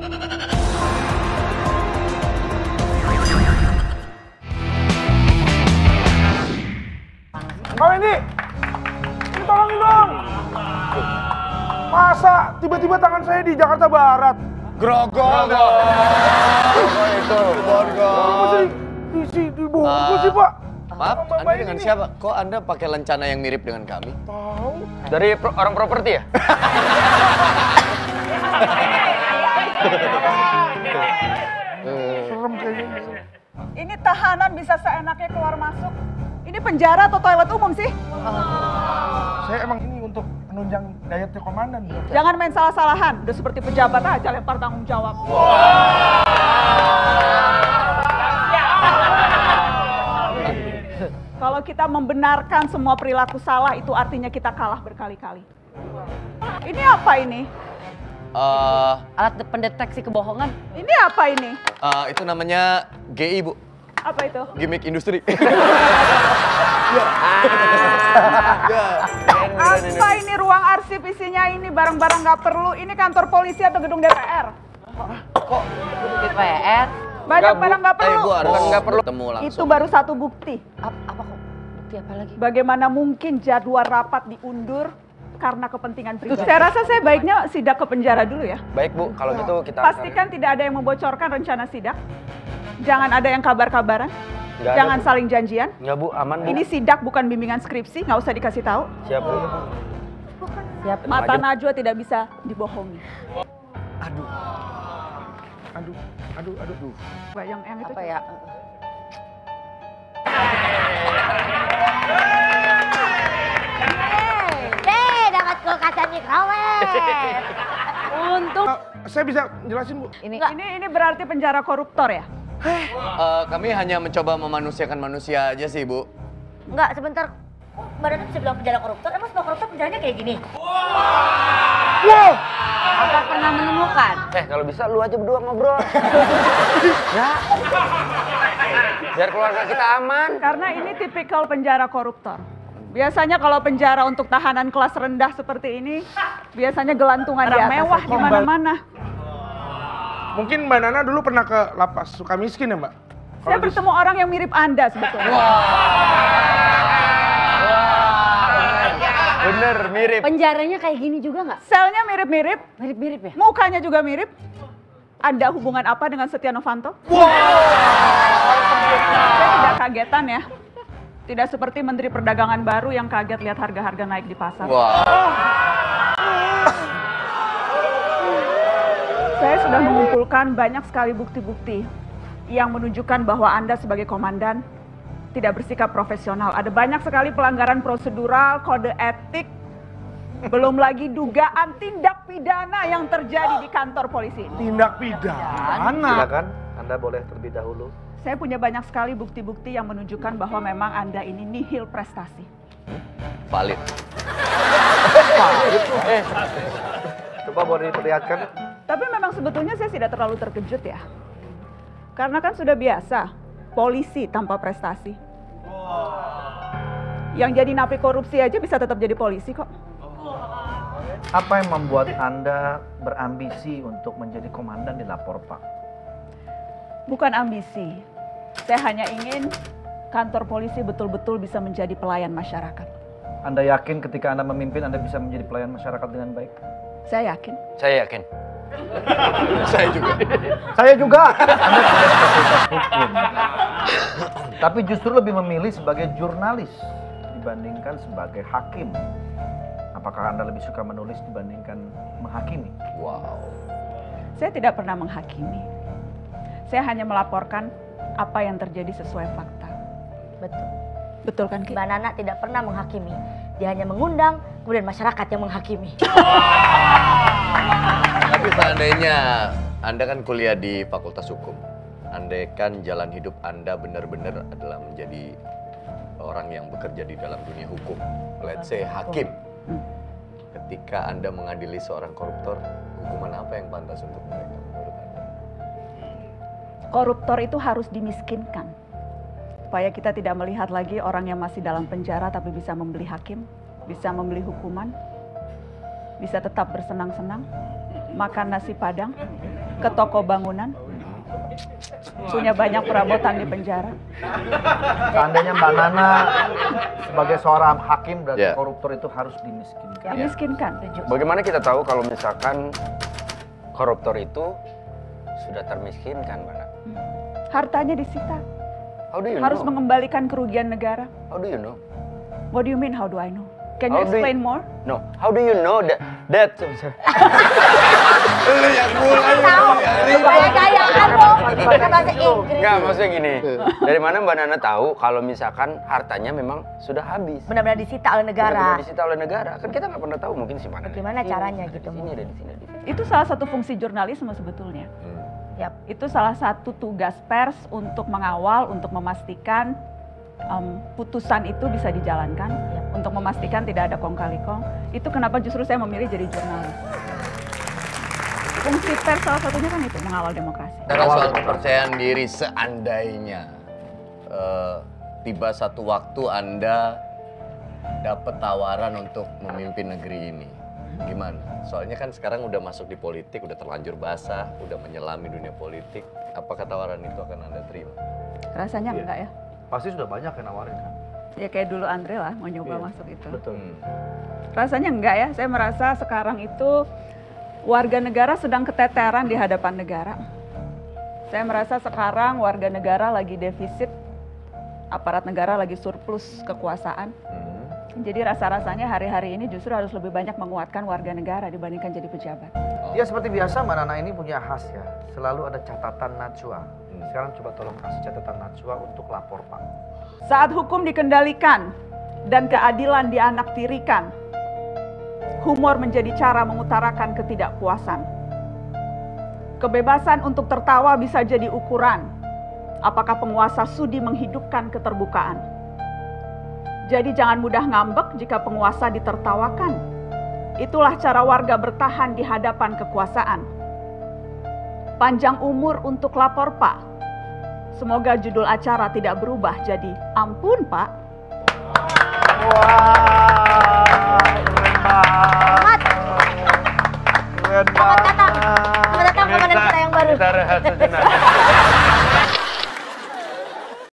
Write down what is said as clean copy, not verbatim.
Kau ini tolongin dong. Masa tiba-tiba tangan saya di Jakarta Barat? Grogol itu, borgol. Masih di Bogor sih, Pak. Maaf, Anda dengan siapa? Kok Anda pakai lencana yang mirip dengan kami? Tahu. Dari orang properti ya? Serem kayaknya. Ini tahanan bisa seenaknya keluar masuk. Ini penjara atau toilet umum sih? Saya emang ini untuk menunjang dietnya komandan. Jangan main salah-salahan. Udah seperti pejabat aja lempar tanggung jawab. Kalau kita membenarkan semua perilaku salah, itu artinya kita kalah berkali-kali. Ini apa ini? Alat pendeteksi kebohongan. Ini apa ini? Itu namanya GI, Bu. Apa itu? Gimmick industri. Apa ini ruang arsip isinya ini barang-barang nggak perlu? Ini kantor polisi atau gedung DPR? Kok DPR? Banyak barang nggak perlu. Bu, harus nggak perlu ketemu langsung. Itu baru satu bukti. Apa kok? Bukti apa lagi? Bagaimana mungkin jadwal rapat diundur karena kepentingan pribadi? Saya rasa saya baiknya sidak ke penjara dulu ya. Baik Bu, kalau gitu kita Pastikan tidak ada yang membocorkan rencana sidak. Jangan ada yang kabar-kabaran. Nggak ada, Jangan Bu. saling janjian. Enggak Bu, aman Bu. Ini sidak bukan bimbingan skripsi, nggak usah dikasih tahu. Siap Bu. Siap. Mata Najwa tidak bisa dibohongi. Aduh. Bayang yang itu. Apa ya? Dapat kulkasan microwave. Untung. Saya bisa jelasin, Bu. Ini berarti penjara koruptor ya? Kami hanya mencoba memanusiakan manusia aja sih, Bu. Enggak, sebentar. Mbak Nana bisa bilang penjara koruptor, emang semua koruptor penjaranya kayak gini? Wow! Apa pernah menemukan? Kalau bisa lu aja berdua ngobrol. Ya. Biar keluarga kita aman. Karena ini tipikal penjara koruptor. Biasanya kalau penjara untuk tahanan kelas rendah seperti ini, biasanya gelantungan di atas. Mewah di mana-mana. Mungkin Mbak Nana dulu pernah ke lapas Sukamiskin ya, Mbak? Saya bertemu orang yang mirip Anda sebetulnya. Bener, mirip. Penjaranya kayak gini juga nggak? Selnya mirip-mirip, Mirip-mirip ya? mukanya juga mirip. Ada hubungan apa dengan Setia Novanto? Saya tidak kagetan ya. Tidak seperti Menteri Perdagangan baru yang kaget lihat harga-harga naik di pasar. Saya sudah mengumpulkan banyak sekali bukti-bukti yang menunjukkan bahwa Anda sebagai komandan tidak bersikap profesional. Ada banyak sekali pelanggaran prosedural, kode etik, belum lagi dugaan tindak pidana yang terjadi di kantor polisi. Tindak pidana. Silakan, Anda boleh terlebih dahulu. Saya punya banyak sekali bukti-bukti yang menunjukkan bahwa memang Anda ini nihil prestasi. Valid. Coba boleh diperlihatkan. Tapi memang sebetulnya saya tidak terlalu terkejut ya. Karena kan sudah biasa, polisi tanpa prestasi. Yang jadi napi korupsi aja bisa tetap jadi polisi kok. Apa yang membuat Anda berambisi untuk menjadi komandan di Lapor, Pak? Bukan ambisi. Saya hanya ingin kantor polisi betul-betul bisa menjadi pelayan masyarakat. Anda yakin ketika Anda memimpin Anda bisa menjadi pelayan masyarakat dengan baik? Saya yakin. Saya yakin. Saya juga. Saya juga. Anda tidak fakultas hukum. Tapi justru lebih memilih sebagai jurnalis dibandingkan sebagai hakim. Apakah Anda lebih suka menulis dibandingkan menghakimi? Wow. Saya tidak pernah menghakimi. Saya hanya melaporkan apa yang terjadi sesuai fakta. Betul. Betul kan, Ki? Mbak Nana tidak pernah menghakimi. Dia hanya mengundang, kemudian masyarakat yang menghakimi. Tapi seandainya Anda kan kuliah di Fakultas Hukum. Andaikan jalan hidup Anda benar-benar adalah menjadi orang yang bekerja di dalam dunia hukum. Let's say hakim. Ketika Anda mengadili seorang koruptor, hukuman apa yang pantas untuk mereka menurut Anda? Koruptor itu harus dimiskinkan. Supaya kita tidak melihat lagi orang yang masih dalam penjara tapi bisa membeli hakim, bisa membeli hukuman, bisa tetap bersenang-senang. makan nasi Padang, ke toko bangunan, punya banyak perabotan di penjara. Seandainya Mbak Nana sebagai seorang hakim berarti Ya. koruptor itu harus dimiskinkan. Dimiskinkan. Bagaimana kita tahu kalau misalkan koruptor itu sudah termiskinkan, Mbak Nana? Hartanya disita. How do you Harus know? mengembalikan kerugian negara. How do you know? What do you mean, how do I know? Can How you do you- explain more? No, how do you know that Lu yang mulai. Gaya-gayaan dong, pakai bahasa Inggris. Enggak, maksudnya gini. Dari mana Mbak Nana tahu kalau misalkan hartanya memang sudah habis? Benar-benar disita oleh negara. Benar-benar disita oleh negara. Kan kita nggak pernah tahu mungkin si mana. Bagaimana caranya gitu? Di sini ada di sini. Itu salah satu fungsi jurnalisme sebetulnya. Yap. Itu salah satu tugas pers untuk mengawal, untuk memastikan putusan itu bisa dijalankan, untuk memastikan tidak ada kong-kali-kong. Itu kenapa justru saya memilih jadi jurnalis. Fungsi pers salah satunya kan itu, mengawal demokrasi. Karena soal kepercayaan diri, seandainya tiba satu waktu Anda dapat tawaran untuk memimpin negeri ini, gimana? Soalnya kan sekarang udah masuk di politik, udah terlanjur basah, udah menyelami dunia politik. Apakah tawaran itu akan Anda terima? Rasanya enggak ya? Pasti sudah banyak yang nawarin kan? Ya kayak dulu Andre lah mau nyoba masuk itu. Betul. Rasanya enggak ya, saya merasa sekarang itu warga negara sedang keteteran di hadapan negara. Saya merasa sekarang warga negara lagi defisit, aparat negara lagi surplus kekuasaan. Jadi rasa-rasanya hari-hari ini justru harus lebih banyak menguatkan warga negara dibandingkan jadi pejabat. Ya seperti biasa Mbak Nana ini punya khas ya, selalu ada catatan Najwa. Sekarang coba tolong kasih catatan Najwa untuk lapor Pak. Saat hukum dikendalikan dan keadilan dianaktirikan, humor menjadi cara mengutarakan ketidakpuasan. Kebebasan untuk tertawa bisa jadi ukuran apakah penguasa sudi menghidupkan keterbukaan. Jadi jangan mudah ngambek jika penguasa ditertawakan. Itulah cara warga bertahan di hadapan kekuasaan. Panjang umur untuk lapor Pak. Semoga judul acara tidak berubah jadi ampun Pak. Wah, keren banget. Keren Selamat datang. Selamat datang komandan kita yang baru. Kita rehat sejenak.